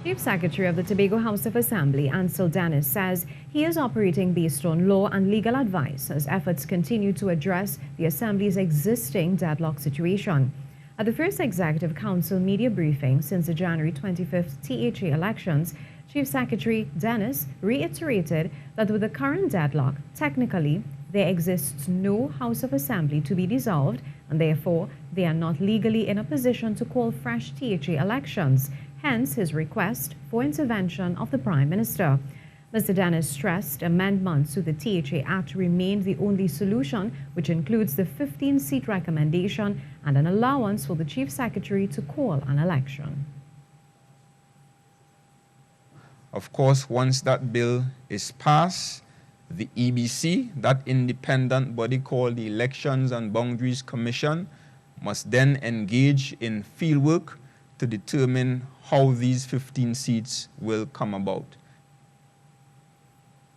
Chief Secretary of the Tobago House of Assembly, Ancil Dennis, says he is operating based on law and legal advice as efforts continue to address the Assembly's existing deadlock situation. At the first Executive Council media briefing since the January 25th THA elections, Chief Secretary Dennis reiterated that with the current deadlock, technically, there exists no House of Assembly to be dissolved, and therefore they are not legally in a position to call fresh THA elections, hence his request for intervention of the Prime Minister. Mr. Dennis stressed amendments to the THA Act remain the only solution, which includes the 15-seat recommendation and an allowance for the Chief Secretary to call an election. Of course, once that bill is passed, the EBC, that independent body called the Elections and Boundaries Commission, must then engage in fieldwork to determine how these 15 seats will come about.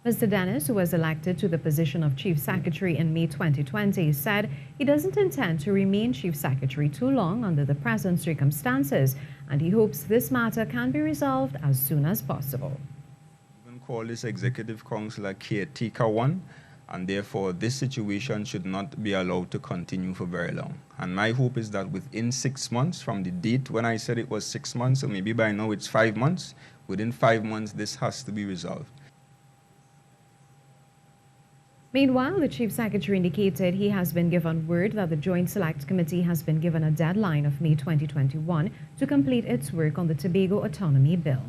Mr. Dennis, who was elected to the position of Chief Secretary in May 2020, said he doesn't intend to remain Chief Secretary too long under the present circumstances, and he hopes this matter can be resolved as soon as possible. We can call this Executive Council a caretaker one, and therefore this situation should not be allowed to continue for very long. And my hope is that within 6 months from the date when I said it was 6 months, or maybe by now it's 5 months, within 5 months this has to be resolved. Meanwhile, the Chief Secretary indicated he has been given word that the Joint Select Committee has been given a deadline of May 2021 to complete its work on the Tobago Autonomy Bill.